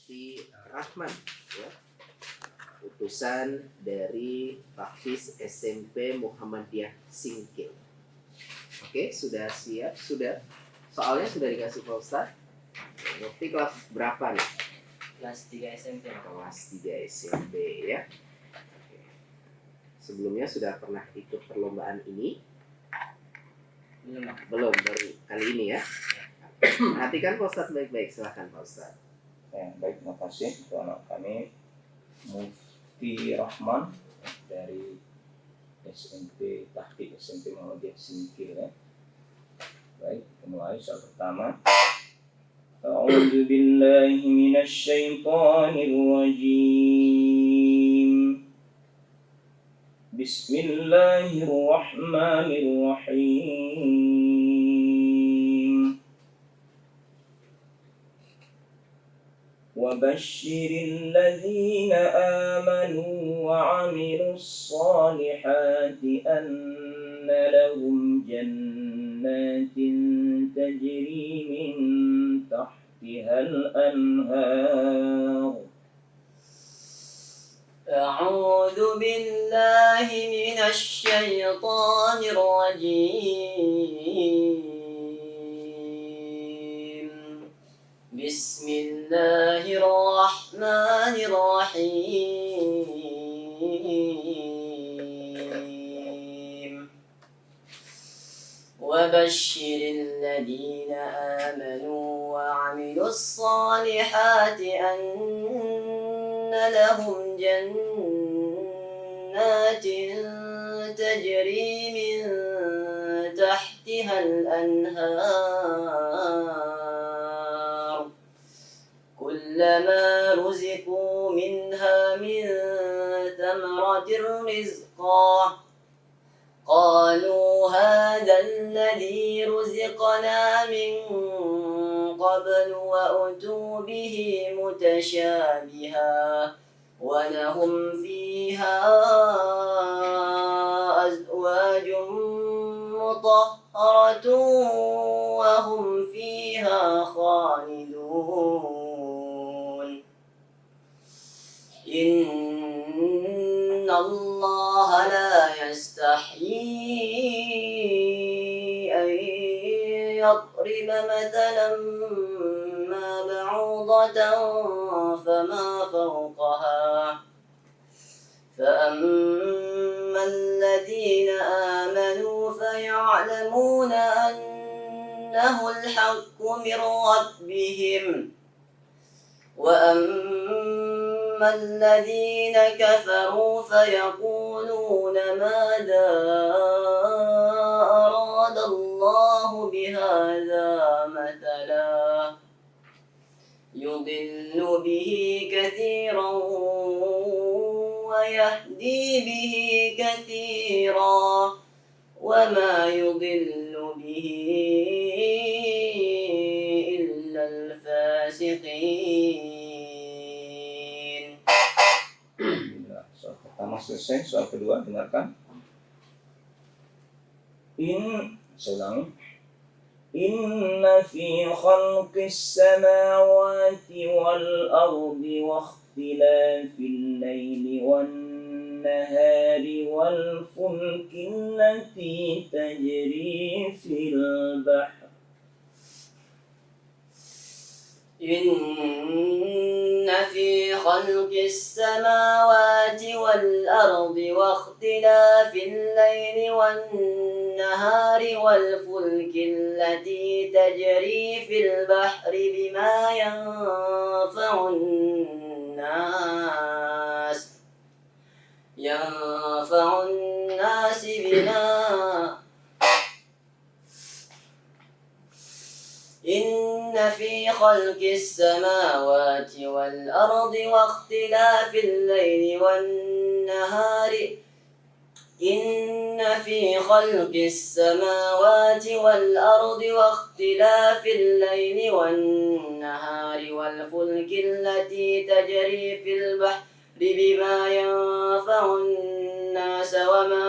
Mufti Rahman, ya, utusan dari Tahfiz SMP Muhammadiyah Singkil. Oke, sudah siap? Sudah? Soalnya sudah dikasih Pak Ustadz. Mufti kelas berapa nih? Kelas 3 SMP. Kelas 3 SMP ya. Oke. Sebelumnya sudah pernah ikut perlombaan ini? Belum, baru kali ini ya. Perhatikan Pak Ustadz baik-baik, silahkan Pak Ustadz. Baik, terima kasih untuk anak kami Mufti Rahman dari SMP Tahfiz SMP Muhammadiyah Singkil ya. Baik, kita mulai soal pertama. A'udzu billahi minasy syaithanir rajim. Bismillahirrahmanirrahim. وبشر الذين آمنوا وعملوا الصالحات أن لهم جنات تجري من تحتها الأنهار. أعوذ بالله من الشيطان الرجيم. بسم الله الرحمن الرحيم. وبشر الذين آمنوا وعملوا الصالحات أن لهم جنات تجري من تحتها الأنهار كلما رزقوا منها من ثمرة رزقا قالوا هذا الذي رزقنا من قبل وأتوا به متشابها ولهم فيها أزواج مطهرة وهم فيها خالدون. إن الله لا يستحيي أن يضرب مثلا ما بعوضة فما فوقها فأما الذين آمنوا فيعلمون أنه الحق من ربهم وأما الذين كفروا فيقولون ماذا أراد الله بهذا مثلا يضل به كثيرا ويهدي به كثيرا وما يضل به إلا الفاسقين. Soal pertama selesai, soal kedua dengarkan. Inna fi khalqis samawati wal ardi wa ikhtilafil layli wan nahari wal fulki allati tajri fil bahr. إن في خلق السماوات والأرض واختلاف الليل والنهار والفلك التي تجري في البحر بما ينفع الناس إن في خلق السماوات والأرض واختلاف الليل والنهار إن في خلق السماوات والأرض واختلاف الليل والنهار والفلك التي تجري في البحر بما ينفع الناس وما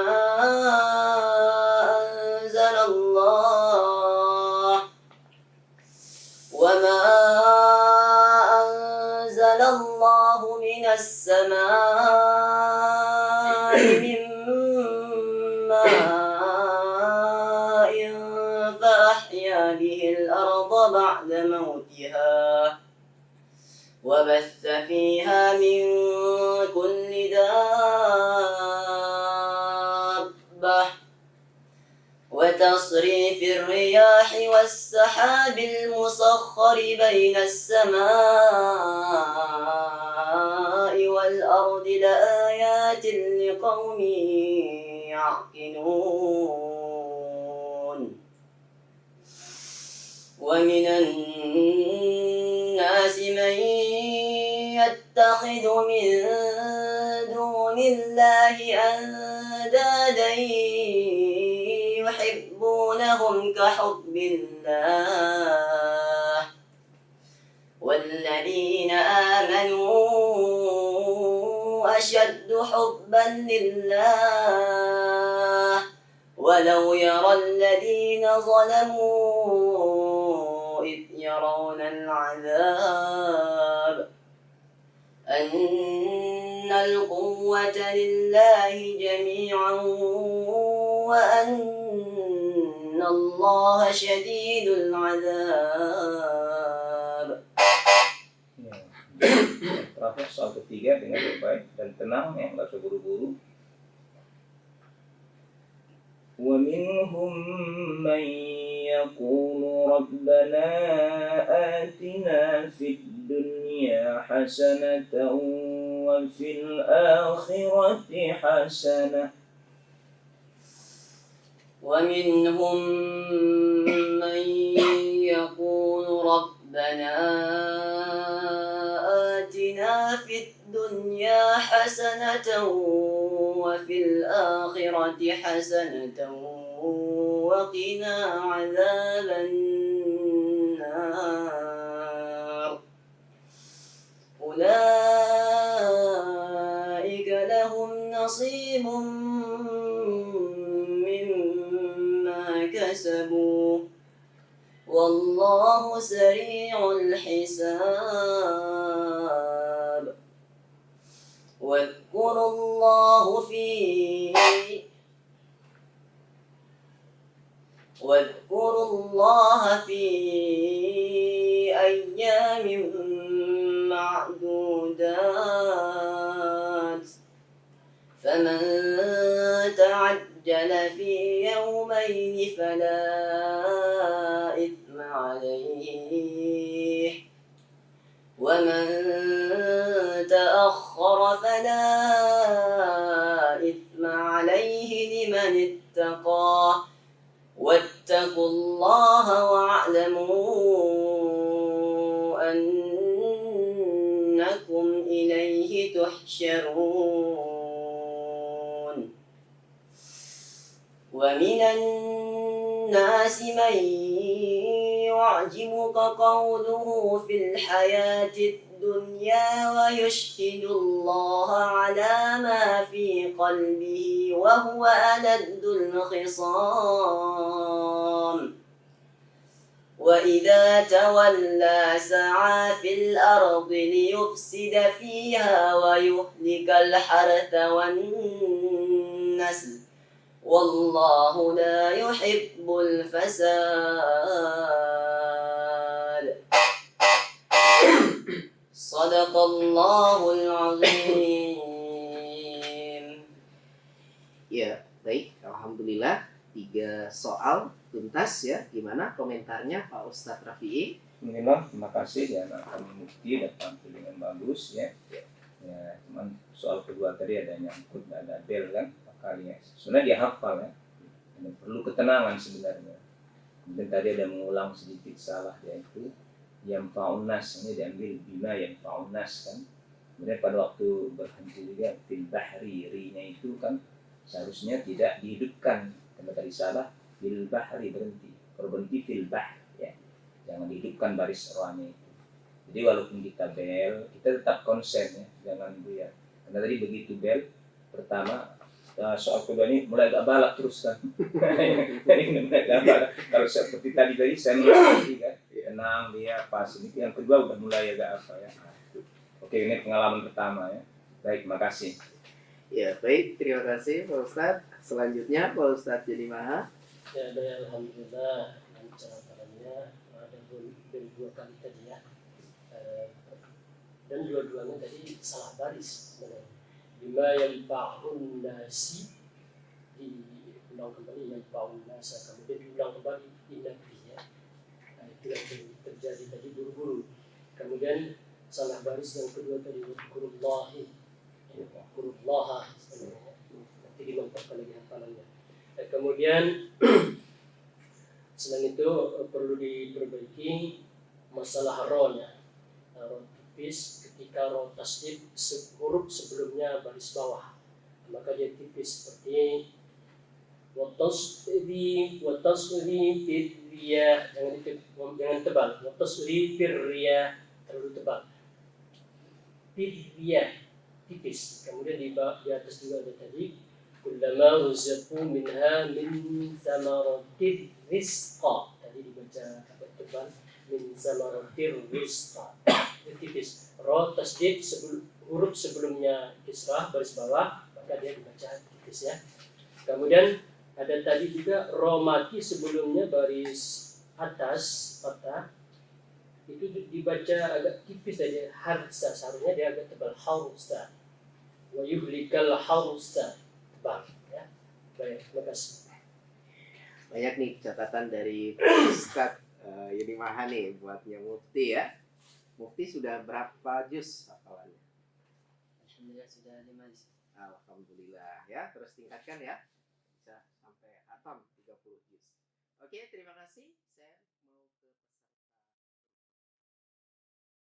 أنزل السماء من ماء فأحيا به الأرض بعد موتها وبث فيها من كل دابة وتصريف الرياح والسحاب المسخر بين السماء والأرض لآيات لقوم يعقلون ومن الناس من يتخذ من دون الله أندادا يحبونهم كحب الله والذين آمنوا أشد حبا لله ولو يرى الذين ظلموا إذ يرون العذاب أن القوة لله جميعا وأن الله شديد العذاب. Terakhir soal ketiga dengan baik dan tenang ya, nggak usah buru-buru. ومنهم من يقول ربنا آتنا في الدنيا حسنة وفي الآخرة حسنة ومنهم من يقول ربنا آتنا في الدنيا حسنة وفي الآخرة حسنة وقنا عذاب النار أولئك لهم نصيب مما كسبوا والله سريع الحساب واذكروا الله في أيام معدودات فمن تعجل في يومين فلا إثم عليه ومن تأخر فلا إثم عليه لمن اتقى واتقوا الله واعلموا أنكم إليه تحشرون ومن الناس من يعجبك قوله في الحياة الدنيا ويشهد الله على ما في قلبه وهو ألد الخصام وإذا تولى سعى في الأرض ليفسد فيها ويهلك الحرث والنسل والله لا يحب الفساد. صدق الله العظيم. Ya, baik. Alhamdulillah 3 soal tuntas ya. Gimana komentarnya Pak Ustadz Rafi'i? Alhamdulillah, terima kasih ya, kami mufti dan tampil dengan bagus ya. Ya, cuman soal kedua tadi ada nyangkut, ada bel kan, kali ya. Sebenarnya dia hafal ya. Dan perlu ketenangan sebenarnya. Mungkin tadi ada mengulang sedikit salah yaitu yang faunas, ini diambil bima yang faunas kan. Kemudian pada waktu berhenti juga fil bahri, ri-nya itu kan seharusnya tidak dihidupkan. Karena tadi salah, fil bahri berhenti. Kalau berhenti fil bahr ya. Jangan dihidupkan baris rohnya itu. Jadi walaupun kita bel, kita tetap konsen ya, jangan buyar. Karena tadi begitu bel pertama, soal kedua ini mulai agak balak terus kan. Jadi mulai agak balak. Kalau seperti tadi saya mengerti kan, tenang dia pas ini. Yang kedua udah mulai agak apa ya. Oke, ini pengalaman pertama ya. Baik, makasih. Ya, baik. Terima kasih Pak Ustadz. Selanjutnya Pak Ustadz Jadi Maha. Ya, dan alhamdulillah lancar ada dua kali tadi ya. Dan dua-duanya tadi salah baris sebenarnya. Bima yang ba'un nasi diulang kembali yang ba'un nasa, kemudian diulang kembali inabi ya. Nah, itu yang terjadi tadi buru-buru. Kemudian salah baris yang kedua tadi kurullahi, kurullaha sebenarnya. Nanti dimantapkan lagi hafalannya. Kemudian selain itu perlu diperbaiki masalah ro-nya. Ro tipis ketika ro tasdid huruf sebelumnya baris bawah, maka dia tipis seperti watasri firriya, jangan tebal. Watasri firriya terlalu tebal. Firriya tipis. Kemudian di atas juga ada tadi kullama ruziqu minha min thamaratir rizqa, tadi dibaca agak tebal, min thamaratir rizqa, itu tipis. Ro tasdid huruf sebelumnya kisrah baris bawah, maka dia dibaca tipis ya. Kemudian ada tadi juga ro mati sebelumnya baris atas fathah, itu dibaca agak tipis saja. Harsa seharusnya dia agak tebal, hausa wa yuhlikal hausa, tebal ya. Baik, terima kasih. Banyak nih catatan dari Ustadz Jadi Maha nih buatnya Mufti ya. Mufti sudah berapa juz hafalannya? Alhamdulillah sudah 5 juz. Alhamdulillah ya. Terus tingkatkan ya. Bisa sampai hatam 30 juz. Oke, terima kasih.